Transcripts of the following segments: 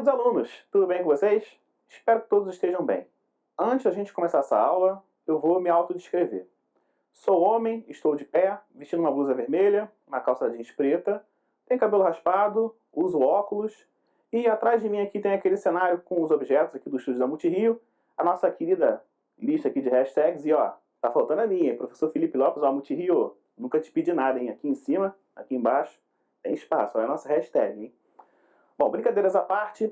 Queridos alunos, tudo bem com vocês? Espero que todos estejam bem. Antes da gente começar essa aula, eu vou me autodescrever. Sou homem, estou de pé, vestindo uma blusa vermelha, uma calça jeans preta, tenho cabelo raspado, uso óculos e atrás de mim aqui tem aquele cenário com os objetos aqui do estúdio da Multirio, a nossa querida lista aqui de hashtags e ó, tá faltando a minha, professor Felipe Lopes, ó, Multirio, nunca te pedi nada, hein? Aqui em cima, aqui embaixo, tem espaço, olha a nossa hashtag, hein? Bom, brincadeiras à parte,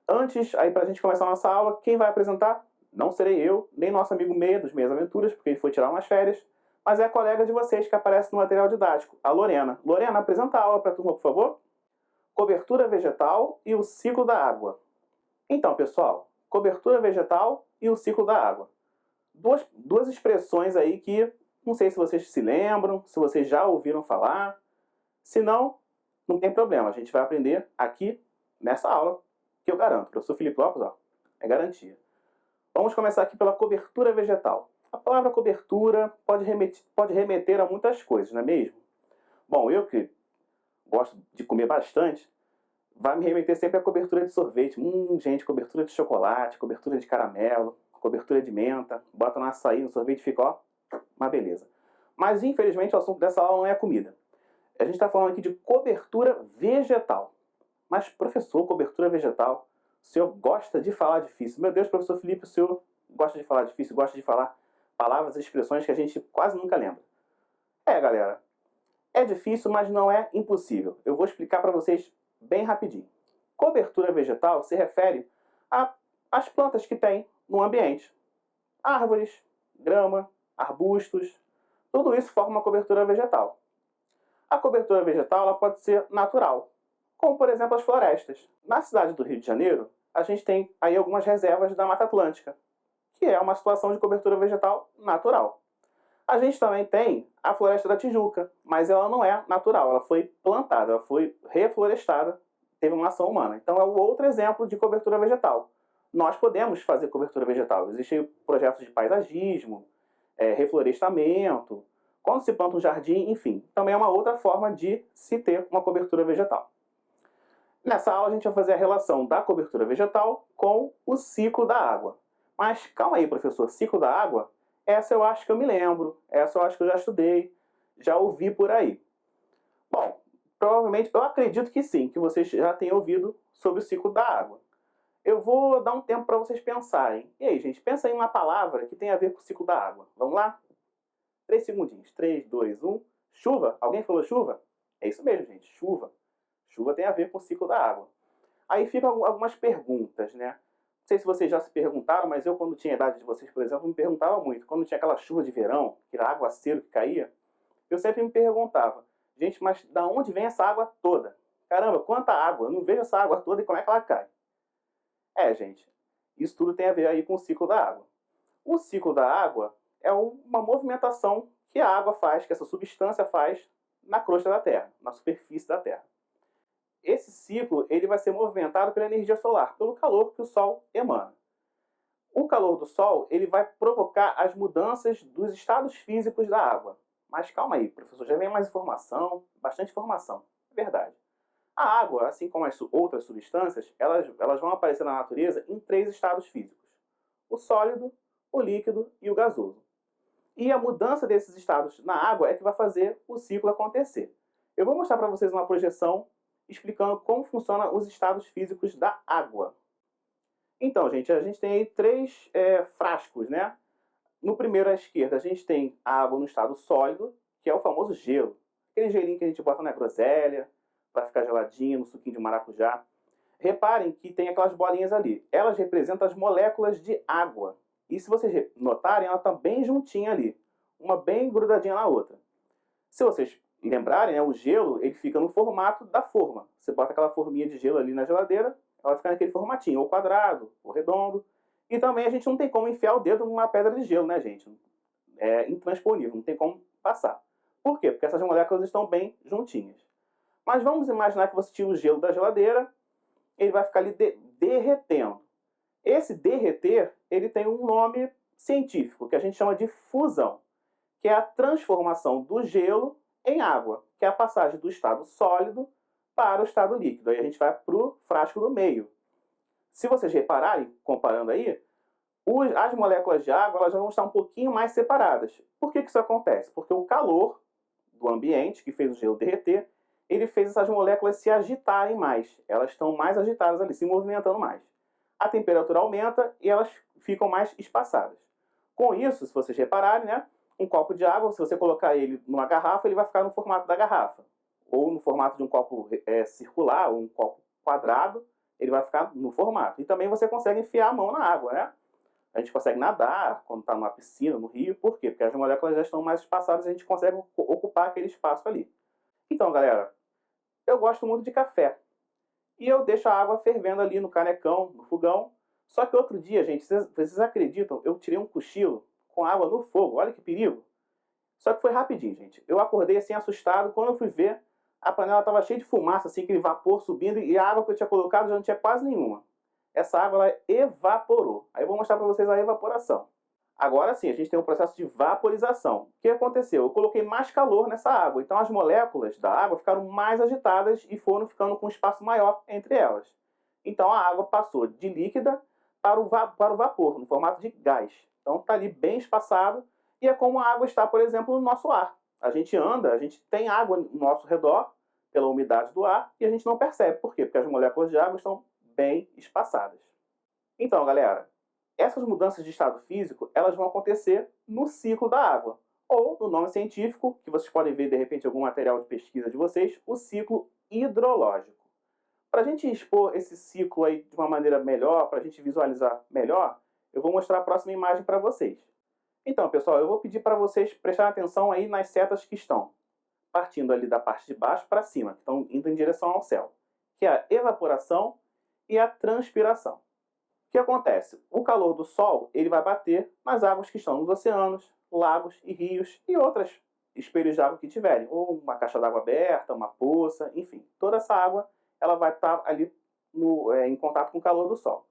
antes, aí pra gente começar a nossa aula, quem vai apresentar? Não serei eu, nem nosso amigo Meia dos Meias Aventuras, porque ele foi tirar umas férias, mas é a colega de vocês que aparece no material didático, a Lorena. Lorena, apresenta a aula para a turma, por favor. Cobertura vegetal e o ciclo da água. Então, pessoal, cobertura vegetal e o ciclo da água. Duas expressões aí que não sei se vocês se lembram, se vocês já ouviram falar. Se não, não tem problema, a gente vai aprender aqui nessa aula, que eu garanto. Professor Felipe Lopes, ó, é garantia. Vamos começar aqui pela cobertura vegetal. A palavra cobertura pode remeter a muitas coisas, não é mesmo? Bom, eu que gosto de comer bastante, vai me remeter sempre a cobertura de sorvete. Gente, cobertura de chocolate, cobertura de caramelo, cobertura de menta, bota no açaí, no sorvete, fica, ó, uma beleza. Mas, infelizmente, o assunto dessa aula não é a comida. A gente está falando aqui de cobertura vegetal. Mas, professor, cobertura vegetal, o senhor gosta de falar difícil. Meu Deus, professor Felipe, o senhor gosta de falar difícil, gosta de falar palavras e expressões que a gente quase nunca lembra. Galera, é difícil, mas não é impossível. Eu vou explicar para vocês bem rapidinho. Cobertura vegetal se refere às plantas que tem no ambiente. Árvores, grama, arbustos, tudo isso forma uma cobertura vegetal. A cobertura vegetal ela pode ser natural, como por exemplo as florestas. Na cidade do Rio de Janeiro, a gente tem aí algumas reservas da Mata Atlântica, que é uma situação de cobertura vegetal natural. A gente também tem a Floresta da Tijuca, mas ela não é natural, ela foi plantada, ela foi reflorestada, teve uma ação humana. Então é um outro exemplo de cobertura vegetal. Nós podemos fazer cobertura vegetal, existem projetos de paisagismo, reflorestamento, quando se planta um jardim, enfim, também é uma outra forma de se ter uma cobertura vegetal. Nessa aula a gente vai fazer a relação da cobertura vegetal com o ciclo da água. Mas calma aí, professor, ciclo da água? Essa eu acho que eu me lembro, essa eu acho que eu já estudei, já ouvi por aí. Bom, provavelmente, eu acredito que sim, que vocês já tenham ouvido sobre o ciclo da água. Eu vou dar um tempo para vocês pensarem. E aí, gente, pensa em uma palavra que tem a ver com o ciclo da água. Vamos lá? 3 segundinhos. 3, 2, 1. Chuva. Alguém falou chuva? É isso mesmo, gente. Chuva. Chuva tem a ver com o ciclo da água. Aí ficam algumas perguntas, né? Não sei se vocês já se perguntaram, mas eu, quando tinha a idade de vocês, por exemplo, me perguntava muito. Quando tinha aquela chuva de verão, aquele aguaceiro que caía, eu sempre me perguntava, gente, mas da onde vem essa água toda? Caramba, quanta água? Eu não vejo essa água toda e como é que ela cai? Gente, isso tudo tem a ver aí com o ciclo da água. O ciclo da água é uma movimentação que a água faz, que essa substância faz na crosta da Terra, na superfície da Terra. Esse ciclo ele vai ser movimentado pela energia solar, pelo calor que o Sol emana. O calor do Sol ele vai provocar as mudanças dos estados físicos da água. Mas calma aí, professor, já vem mais informação, bastante informação. É verdade. A água, assim como as outras substâncias, elas vão aparecer na natureza em 3 estados físicos. O sólido, o líquido e o gasoso. E a mudança desses estados na água é que vai fazer o ciclo acontecer. Eu vou mostrar para vocês uma projeção explicando como funcionam os estados físicos da água. Então, gente, a gente tem aí 3 frascos, né? No primeiro à esquerda, a gente tem a água no estado sólido, que é o famoso gelo. Aquele gelinho que a gente bota na groselha, para ficar geladinho, no suquinho de maracujá. Reparem que tem aquelas bolinhas ali. Elas representam as moléculas de água. E se vocês notarem, ela está bem juntinha ali. Uma bem grudadinha na outra. Se vocês lembrarem, né, o gelo ele fica no formato da forma. Você bota aquela forminha de gelo ali na geladeira, ela fica naquele formatinho, ou quadrado, ou redondo. E também a gente não tem como enfiar o dedo numa pedra de gelo, né, gente? É intransponível, não tem como passar. Por quê? Porque essas moléculas estão bem juntinhas. Mas vamos imaginar que você tira o gelo da geladeira, ele vai ficar ali derretendo. Esse derreter, ele tem um nome científico, que a gente chama de fusão, que é a transformação do gelo em água, que é a passagem do estado sólido para o estado líquido. Aí a gente vai para o frasco do meio. Se vocês repararem, comparando aí, as moléculas de água elas já vão estar um pouquinho mais separadas. Por que isso acontece? Porque o calor do ambiente, que fez o gelo derreter, ele fez essas moléculas se agitarem mais. Elas estão mais agitadas ali, se movimentando mais. A temperatura aumenta e elas ficam mais espaçadas. Com isso, se vocês repararem, né, um copo de água, se você colocar ele numa garrafa, ele vai ficar no formato da garrafa. Ou no formato de um copo circular, ou um copo quadrado, ele vai ficar no formato. E também você consegue enfiar a mão na água, né? A gente consegue nadar quando está numa piscina, no rio. Por quê? Porque as moléculas já estão mais espaçadas e a gente consegue ocupar aquele espaço ali. Então, galera, eu gosto muito de café. E eu deixo a água fervendo ali no canecão, no fogão. Só que outro dia, gente, vocês acreditam, eu tirei um cochilo com água no fogo. Olha que perigo. Só que foi rapidinho, gente. Eu acordei assim, assustado. Quando eu fui ver, a panela estava cheia de fumaça, assim, aquele vapor subindo. E a água que eu tinha colocado já não tinha quase nenhuma. Essa água ela evaporou. Aí eu vou mostrar para vocês a evaporação. Agora sim, a gente tem um processo de vaporização. O que aconteceu? Eu coloquei mais calor nessa água, então as moléculas da água ficaram mais agitadas e foram ficando com um espaço maior entre elas. Então a água passou de líquida para o vapor, no formato de gás. Então está ali bem espaçado e é como a água está, por exemplo, no nosso ar. A gente anda, a gente tem água no nosso redor, pela umidade do ar, e a gente não percebe. Por quê? Porque as moléculas de água estão bem espaçadas. Então, galera, essas mudanças de estado físico, elas vão acontecer no ciclo da água, ou no nome científico, que vocês podem ver de repente em algum material de pesquisa de vocês, o ciclo hidrológico. Para a gente expor esse ciclo aí de uma maneira melhor, para a gente visualizar melhor, eu vou mostrar a próxima imagem para vocês. Então, pessoal, eu vou pedir para vocês prestarem atenção aí nas setas que estão partindo ali da parte de baixo para cima, que estão indo em direção ao céu, que é a evaporação e a transpiração. O que acontece? O calor do Sol ele vai bater nas águas que estão nos oceanos, lagos e rios e outras espelhos de água que tiverem, ou uma caixa d'água aberta, uma poça, enfim. Toda essa água ela vai estar ali em contato com o calor do Sol.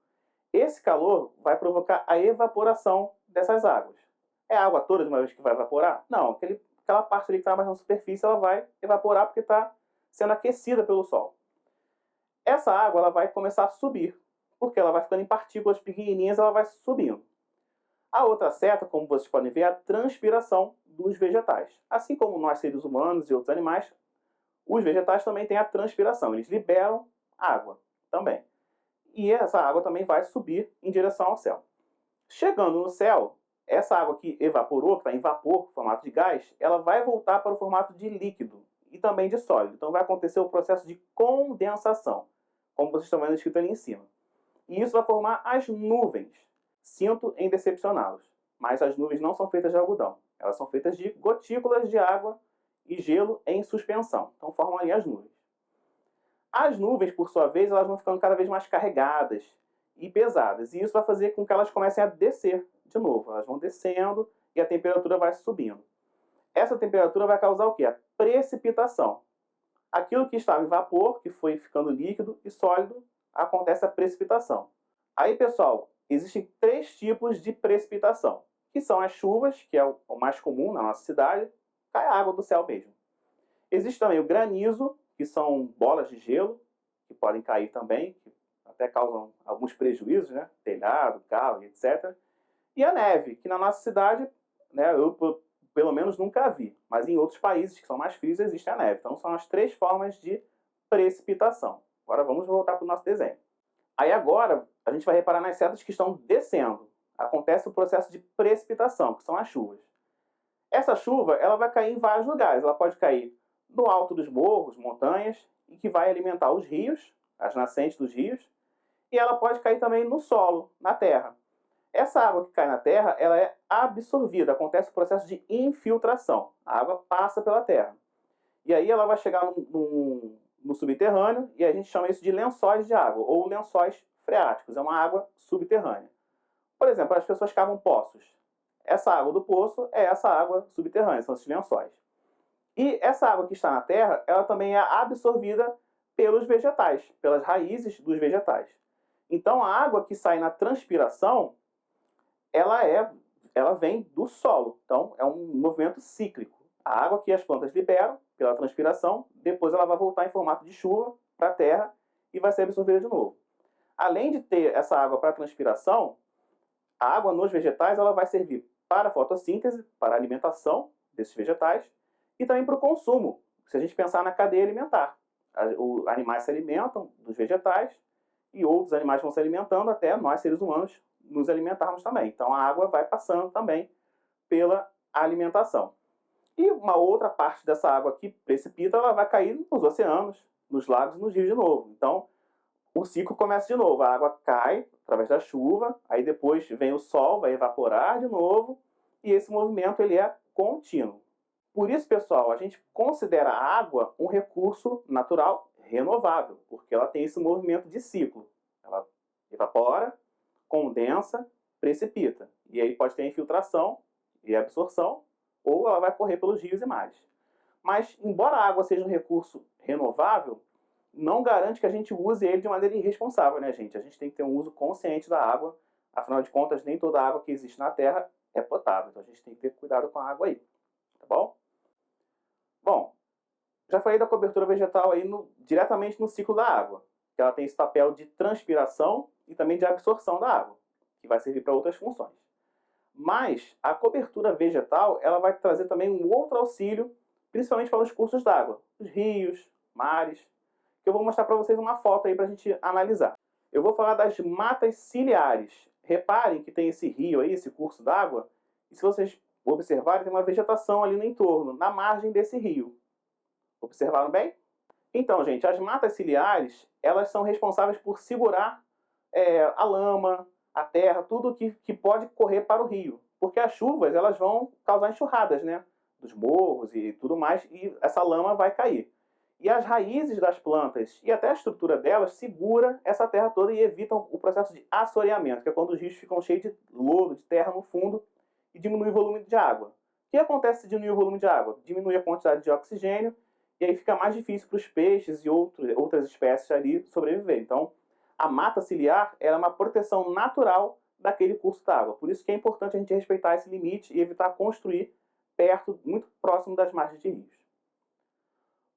Esse calor vai provocar a evaporação dessas águas. É a água toda de uma vez que vai evaporar? Não, aquela parte ali que está mais na superfície ela vai evaporar porque está sendo aquecida pelo Sol. Essa água ela vai começar a subir, porque ela vai ficando em partículas pequenininhas, ela vai subindo. A outra seta, como vocês podem ver, é a transpiração dos vegetais. Assim como nós seres humanos e outros animais, os vegetais também têm a transpiração. Eles liberam água também. E essa água também vai subir em direção ao céu. Chegando no céu, essa água que evaporou, que está em vapor, formato de gás, ela vai voltar para o formato de líquido e também de sólido. Então vai acontecer o processo de condensação, como vocês estão vendo escrito ali em cima. E isso vai formar as nuvens. Sinto em decepcioná-los, mas as nuvens não são feitas de algodão. Elas são feitas de gotículas de água e gelo em suspensão. Então formam ali as nuvens. As nuvens, por sua vez, elas vão ficando cada vez mais carregadas e pesadas. E isso vai fazer com que elas comecem a descer de novo. Elas vão descendo e a temperatura vai subindo. Essa temperatura vai causar o quê? A precipitação. Aquilo que estava em vapor, que foi ficando líquido e sólido, acontece a precipitação. Aí, pessoal, existem 3 tipos de precipitação, que são as chuvas, que é o mais comum na nossa cidade, cai água do céu mesmo. Existe também o granizo, que são bolas de gelo, que podem cair também, que até causam alguns prejuízos, né? Telhado, carro, etc. E a neve, que na nossa cidade, né, eu pelo menos nunca vi, mas em outros países que são mais frios existe a neve. Então são as 3 formas de precipitação. Agora vamos voltar para o nosso desenho. Aí agora a gente vai reparar nas setas que estão descendo. Acontece o processo de precipitação, que são as chuvas. Essa chuva ela vai cair em vários lugares. Ela pode cair no alto dos morros, montanhas, e que vai alimentar os rios, as nascentes dos rios, e ela pode cair também no solo, na terra. Essa água que cai na terra, ela é absorvida, acontece o processo de infiltração. A água passa pela terra. E aí ela vai chegar no subterrâneo, e a gente chama isso de lençóis de água, ou lençóis freáticos. É uma água subterrânea. Por exemplo, as pessoas cavam poços. Essa água do poço é essa água subterrânea, são esses lençóis. E essa água que está na terra, ela também é absorvida pelos vegetais, pelas raízes dos vegetais. Então a água que sai na transpiração, ela vem do solo. Então é um movimento cíclico. A água que as plantas liberam pela transpiração, depois ela vai voltar em formato de chuva para a terra e vai ser absorvida de novo. Além de ter essa água para transpiração, a água nos vegetais ela vai servir para a fotossíntese, para a alimentação desses vegetais e também para o consumo. Se a gente pensar na cadeia alimentar, os animais se alimentam dos vegetais e outros animais vão se alimentando até nós, seres humanos, nos alimentarmos também. Então a água vai passando também pela alimentação. E uma outra parte dessa água que precipita, ela vai cair nos oceanos, nos lagos e nos rios de novo. Então o ciclo começa de novo. A água cai através da chuva, aí depois vem o sol, vai evaporar de novo, e esse movimento ele é contínuo. Por isso, pessoal, a gente considera a água um recurso natural renovável, porque ela tem esse movimento de ciclo. Ela evapora, condensa, precipita. E aí pode ter infiltração e absorção, ou ela vai correr pelos rios e mares. Mas, embora a água seja um recurso renovável, não garante que a gente use ele de maneira irresponsável, né, gente? A gente tem que ter um uso consciente da água. Afinal de contas, nem toda a água que existe na Terra é potável. Então a gente tem que ter cuidado com a água aí. Tá bom? Bom, já falei da cobertura vegetal aí diretamente no ciclo da água. Que ela tem esse papel de transpiração e também de absorção da água, que vai servir para outras funções. Mas a cobertura vegetal ela vai trazer também um outro auxílio, principalmente para os cursos d'água, os rios, mares, que eu vou mostrar para vocês uma foto aí para a gente analisar. Eu vou falar das matas ciliares. Reparem que tem esse rio aí, esse curso d'água, e se vocês observarem, tem uma vegetação ali no entorno, na margem desse rio. Observaram bem? Então, gente, as matas ciliares, elas são responsáveis por segurar a lama, a terra, tudo que pode correr para o rio. Porque as chuvas, elas vão causar enxurradas, né? Dos morros e tudo mais, e essa lama vai cair. E as raízes das plantas e até a estrutura delas segura essa terra toda e evitam o processo de assoreamento, que é quando os rios ficam cheios de lodo, de terra no fundo e diminui o volume de água. O que acontece se diminuir o volume de água? Diminui a quantidade de oxigênio e aí fica mais difícil para os peixes e outras espécies ali sobreviver. Então, a mata ciliar é uma proteção natural daquele curso d'água. Por isso que é importante a gente respeitar esse limite e evitar construir perto, muito próximo das margens de rios.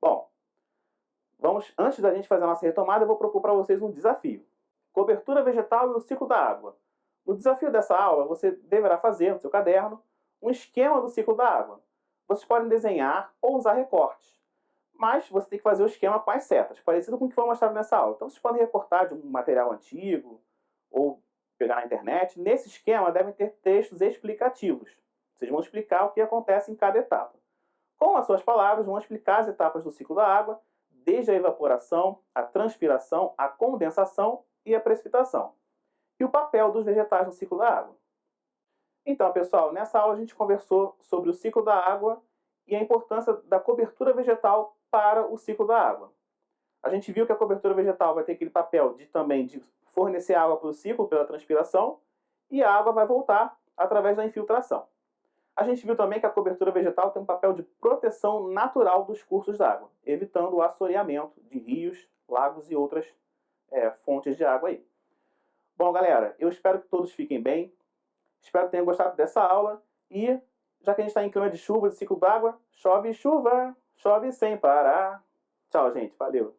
Bom, antes da gente fazer a nossa retomada, eu vou propor para vocês um desafio. Cobertura vegetal e o ciclo da água. No desafio dessa aula, você deverá fazer no seu caderno um esquema do ciclo da água. Vocês podem desenhar ou usar recortes, mas você tem que fazer o esquema com as setas, parecido com o que foi mostrado nessa aula. Então vocês podem recortar de um material antigo ou pegar na internet. Nesse esquema devem ter textos explicativos. Vocês vão explicar o que acontece em cada etapa. Com as suas palavras, vão explicar as etapas do ciclo da água, desde a evaporação, a transpiração, a condensação e a precipitação. E o papel dos vegetais no ciclo da água. Então, pessoal, nessa aula a gente conversou sobre o ciclo da água e a importância da cobertura vegetal para o ciclo da água. A gente viu que a cobertura vegetal vai ter aquele papel também de fornecer água para o ciclo pela transpiração e a água vai voltar através da infiltração. A gente viu também que a cobertura vegetal tem um papel de proteção natural dos cursos d'água, evitando o assoreamento de rios, lagos e outras fontes de água aí. Bom, galera, eu espero que todos fiquem bem. Espero que tenham gostado dessa aula. E, já que a gente está em clima de chuva, de ciclo d'água, chove chuva, chove sem parar. Tchau, gente. Valeu.